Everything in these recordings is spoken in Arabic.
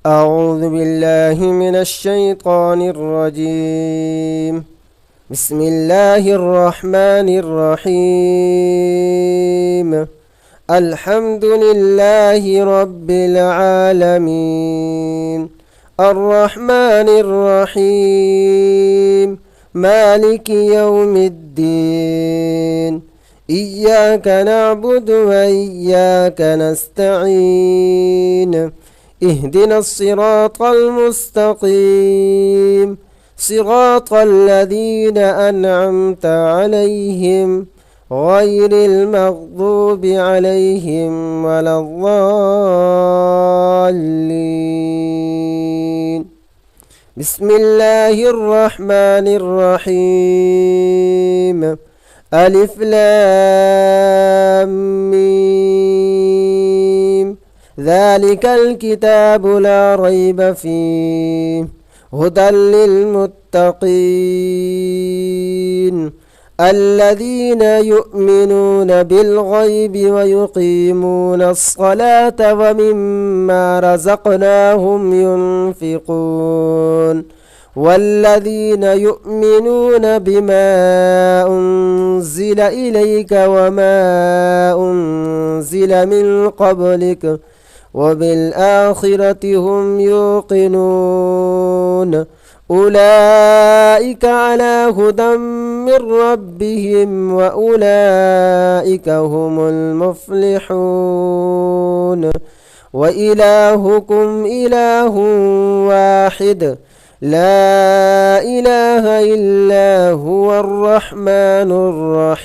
أعوذ بالله من الشيطان الرجيم. بسم الله الرحمن الرحيم. الحمد لله رب العالمين، الرحمن الرحيم، مالك يوم الدين. إياك نعبد وإياك نستعين. اهدنا الصراط المستقيم، صراط الذين أنعمت عليهم غير المغضوب عليهم ولا الضالين. بسم الله الرحمن الرحيم. ألف لام ميم. ذلك الكتاب لا ريب فيه هدى للمتقين الذين يؤمنون بالغيب ويقيمون الصلاة ومما رزقناهم ينفقون والذين يؤمنون بما أنزل إليك وما أنزل من قبلك وبالآخرة هم يوقنون أولئك على هدى من ربهم وأولئك هم المفلحون. وإلهكم إله واحد لا إله إلا هو الرحمن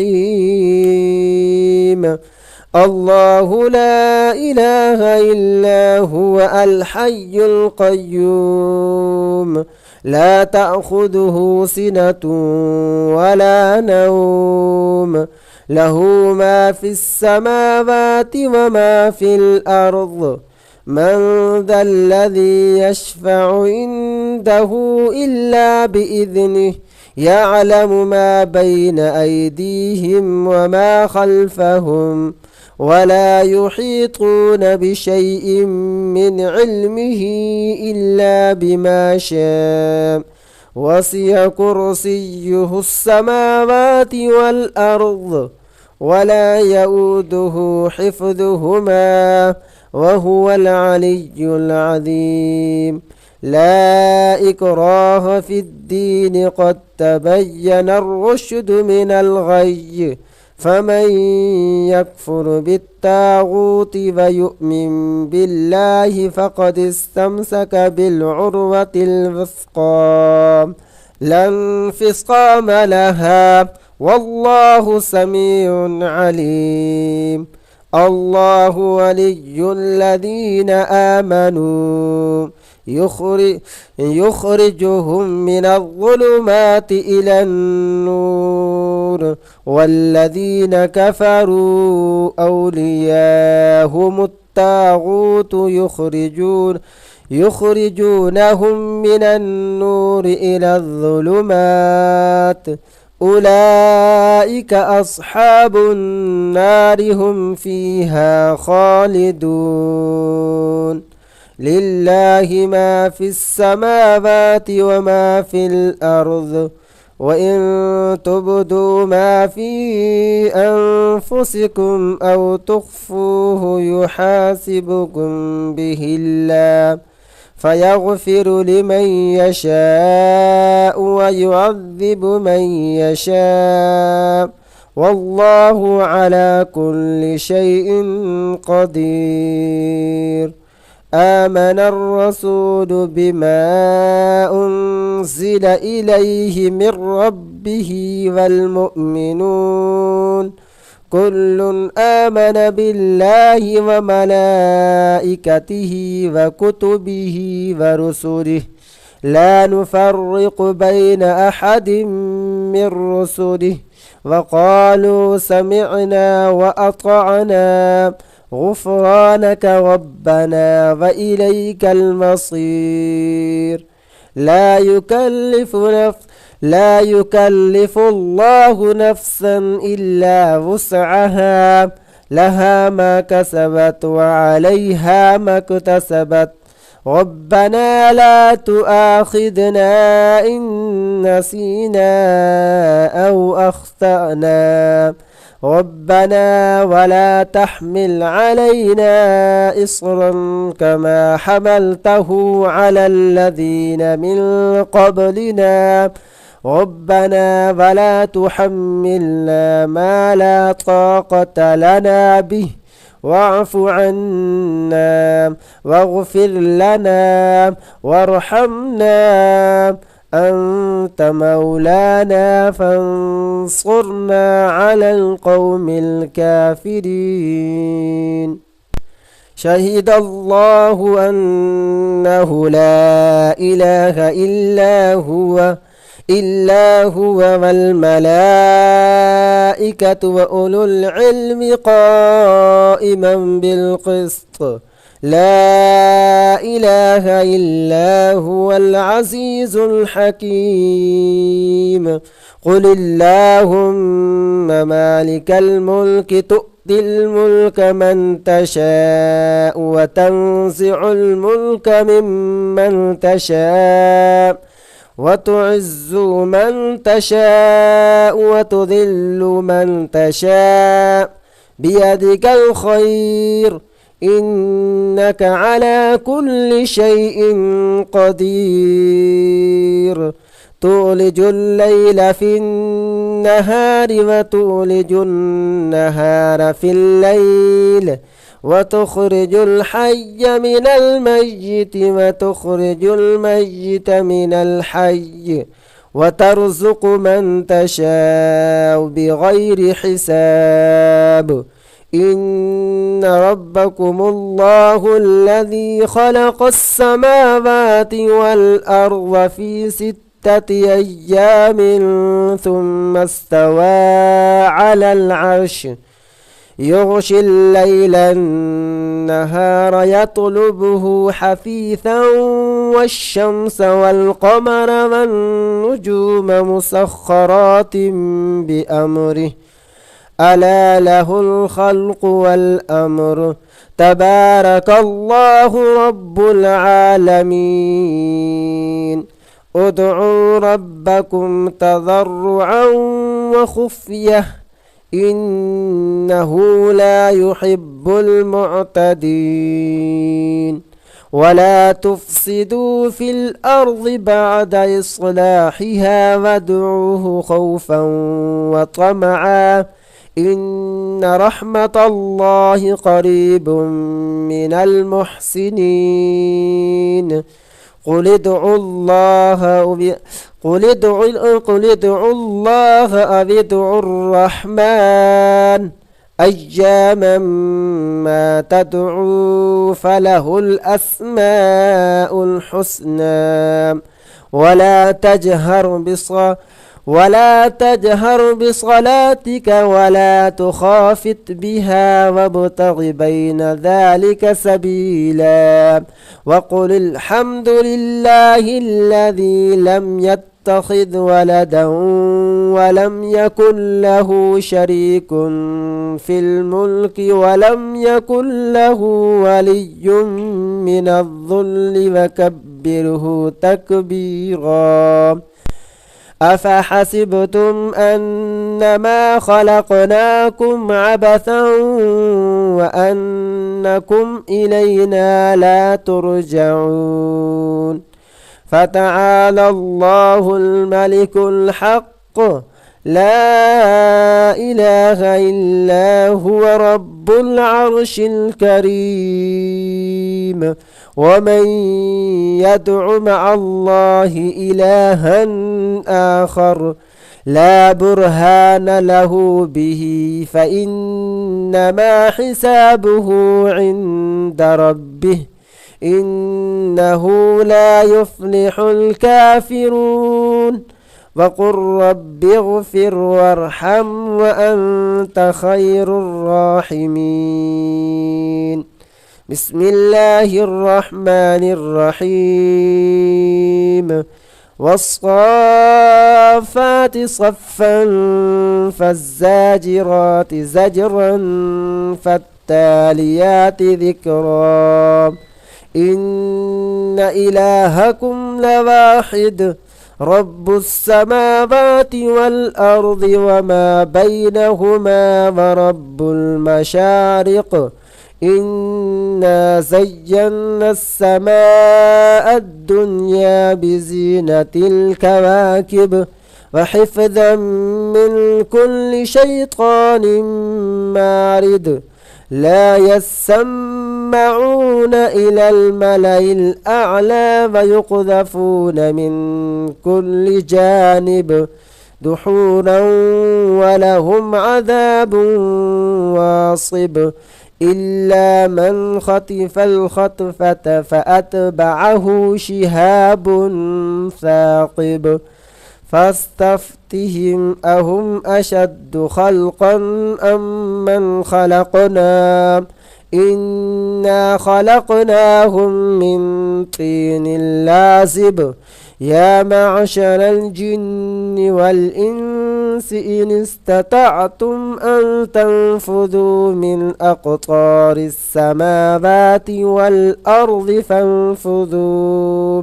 الرحيم. الله لا إله إلا هو الحي القيوم لا تأخذه سنة ولا نوم له ما في السماوات وما في الأرض من ذا الذي يشفع عنده إلا بإذنه يعلم ما بين أيديهم وما خلفهم ولا يحيطون بشيء من علمه إلا بما شاء وسع كرسيه السماوات والأرض ولا يؤوده حفظهما وهو العلي العظيم. لا إكراه في الدين قد تبين الرشد من الغي فمن يكفر بالطاغوت ويؤمن بالله فقد استمسك بالعروة الوثقى لا انفصام لها والله سميع عليم. الله ولي الذين آمنوا يخرجهم من الظلمات إلى النور والذين كفروا أولياءهم الطاغوت يخرجونهم من النور إلى الظلمات أولئك أصحاب النار هم فيها خالدون. لله ما في السماوات وما في الأرض وإن تبدوا ما في أنفسكم أو تخفوه يحاسبكم به الله فيغفر لمن يشاء ويعذب من يشاء والله على كل شيء قدير. آمن الرسول بما أنزل إليه من ربه والمؤمنون كل آمن بالله وملائكته وكتبه ورسله لا نفرق بين أحد من رسله وقالوا سمعنا وأطعنا غفرانك ربنا وإليك المصير. لا يكلف الله نفسا إلا وسعها لها ما كسبت وعليها ما اكتسبت ربنا لا تؤاخذنا إن نسينا أو أخطأنا ربنا ولا تحمل علينا إصرا كما حملته على الذين من قبلنا ربنا ولا تحملنا ما لا طاقة لنا به واعف عنا واغفر لنا وارحمنا أنت مولانا فانصرنا على القوم الكافرين شهد الله أنه لا إله إلا هو والملائكة وأولو العلم قائما بالقسط لا إله إلا هو العزيز الحكيم قل اللهم مالك الملك تؤتي الملك من تشاء وتنزع الملك ممن تشاء وتعز من تشاء وتذل من تشاء بيدك الخير إنك على كل شيء قدير تولج الليل في النهار وتولج النهار في الليل وتخرج الحي من الميت وتخرج الميت من الحي وترزق من تشاء بغير حساب إن ربكم الله الذي خلق السماوات والأرض في 6 أيام ثم استوى على العرش يغشي الليل النهار يطلبه حثيثا والشمس والقمر والنجوم مسخرات بأمره ألا له الخلق والأمر تبارك الله رب العالمين ادعوا ربكم تضرعا وخفية إنه لا يحب المعتدين ولا تفسدوا في الأرض بعد إصلاحها وادعوه خوفا وطمعا إن رحمة الله قريب من المحسنين قل ادعوا الله أو ادعوا الرحمن أياما ما تدعوا فله الأسماء الحسنى ولا تجهر بصلاتك ولا تخافت بها وابتغ بين ذلك سبيلا وقل الحمد لله الذي لم يتخذ ولدا ولم يكن له شريك في الملك ولم يكن له ولي من الذل وكبره تكبيرا أفحسبتم أنما خلقناكم عبثا وأنكم إلينا لا ترجعون فتعالى الله الملك الحق لا إله إلا هو رب العرش الكريم ومن يدع مع الله إلها آخر لا برهان له به فإنما حسابه عند ربه إنه لا يفلح الكافرون وقل رب اغفر وارحم وأنت خير الراحمين بسم الله الرحمن الرحيم والصافات صفا فالزاجرات زجرا فالتاليات ذكرا إن إلهكم لواحد رب السماوات والأرض وما بينهما ورب المشارق إنا زينا السماء الدنيا بزينة الكواكب وحفظا من كل شيطان مارد لا يسمعون إلى الملأ الأعلى ويقذفون من كل جانب دحورا ولهم عذاب واصب إلا من خطف الخطفة فأتبعه شهاب ثاقب فاستفتهم أهم أشد خلقا أم من خلقنا إنا خلقناهم من طين لازب يا معشر الجن والإنس إن استطعتم أن تنفذوا من أقطار السماوات والأرض فانفذوا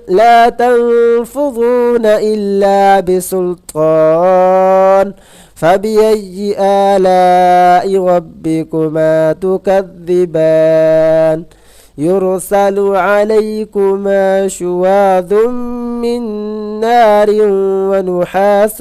لا تنفذون إلا بسلطان فبأي آلاء ربكما تكذبان يرسل عليكما شواظ من نار ونحاس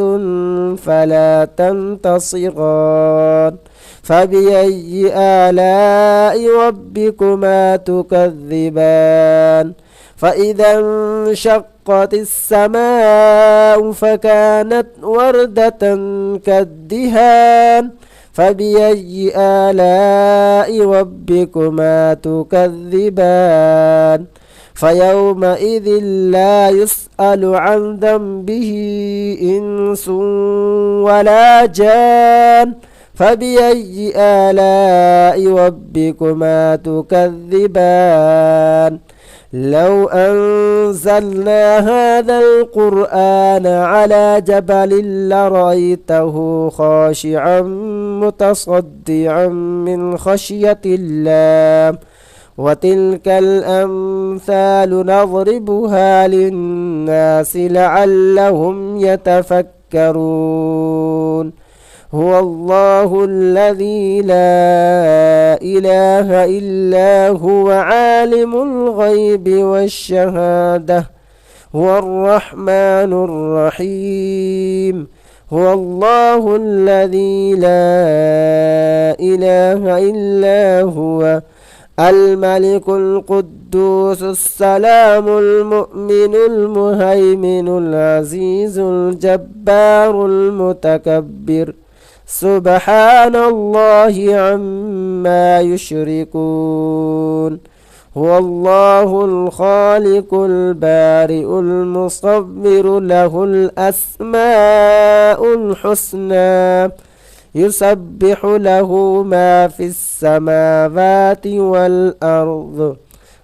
فلا تنتصران فبأي آلاء ربكما تكذبان فإذا انشقت السماء فكانت وردة كالدهان فبأي آلاء ربكما تكذبان فيومئذ لا يسأل عن ذنبه إنس ولا جان فبأي آلاء ربكما تكذبان لو أنزلنا هذا القرآن على جبل لرأيته خاشعا متصدعا من خشية الله وتلك الأمثال نضربها للناس لعلهم يتفكرون هو الله الذي لا إله إلا هو عالم الغيب والشهادة هو الرحمن الرحيم هو الله الذي لا إله إلا هو الملك القدوس السلام المؤمن المهيمن العزيز الجبار المتكبر سبحان الله عما يشركون هو الله الخالق البارئ المصور له الأسماء الحسنى يسبح له ما في السماوات والأرض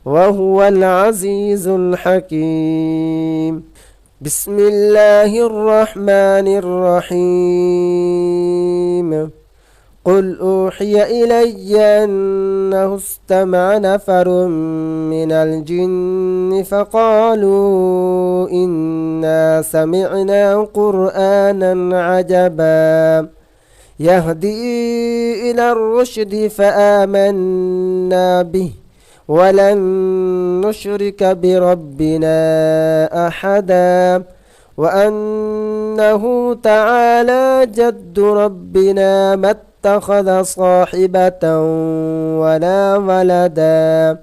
وهو العزيز الحكيم بسم الله الرحمن الرحيم قل أوحي إلي أنه استمع نفر من الجن فقالوا إنا سمعنا قرآنا عجبا يهدي إلى الرشد فآمنا به ولن نشرك بربنا أحدا وأنه تعالى جد ربنا ما اتخذ صاحبة ولا ولدا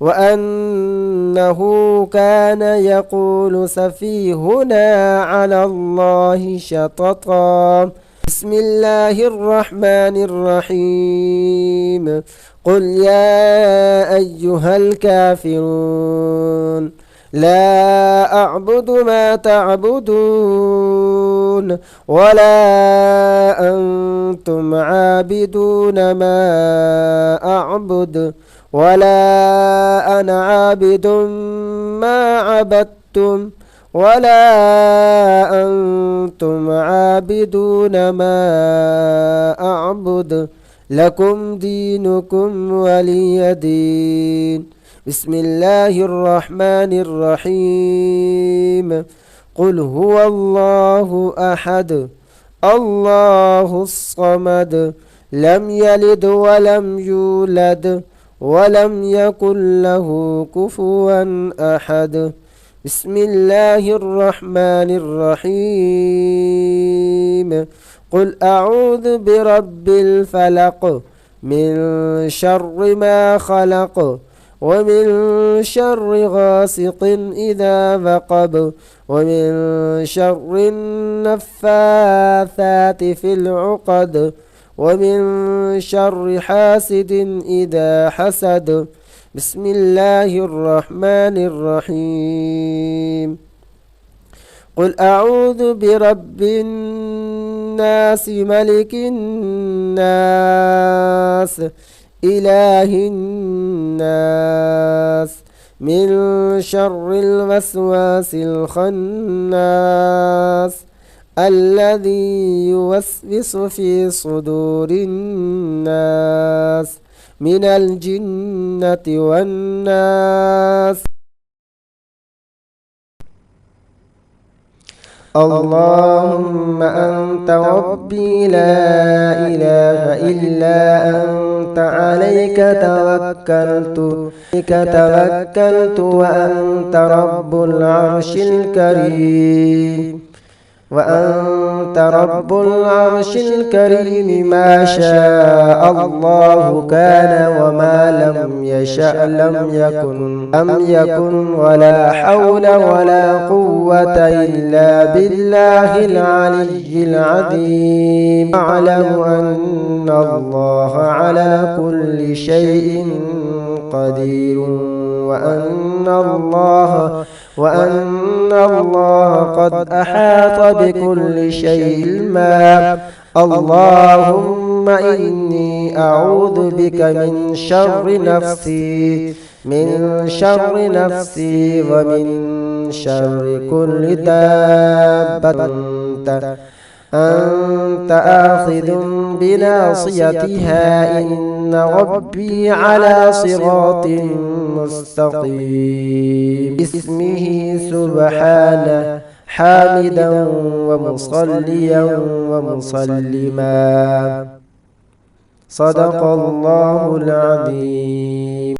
وأنه كان يقول سفيهنا على الله شططا بسم الله الرحمن الرحيم قل يا أيها الكافرون لا أعبد ما تعبدون ولا أنتم عابدون ما أعبد ولا أنا عابد ما عبدتم ولا أنتم عابدون ما أعبد لكم دينكم ولي دين. بسم الله الرحمن الرحيم. قل هو الله أحد الله الصمد لم يلد ولم يولد ولم يكن له كفوا أحد. بسم الله الرحمن الرحيم. قل أعوذ برب الفلق من شر ما خلق ومن شر غاسق إذا وقب ومن شر النفاثات في العقد ومن شر حاسد إذا حسد. بسم الله الرحمن الرحيم. قل أعوذ برب الناس ملك الناس إله الناس من شر الوسواس الخناس الذي يوسوس في صدور الناس من الجنة والناس. اللهم أنت ربي لا إله إلا أنت عليك توكلت وأنت رب العرش الكريم ما شاء الله كان وما لم يشأ لم يكن ولا حول ولا قوة إلا بالله العلي العظيم. أعلم أن الله على كل شيء قدير وأن الله قد أحاط بكل شيء علما. اللهم إني أعوذ بك من شر نفسي ومن شر كل دابة أنت آخذ بناصيتها إن ربي على صراط مستقيم. باسمه سبحانه حامدا ومصليا ومسلما. صدق الله العظيم.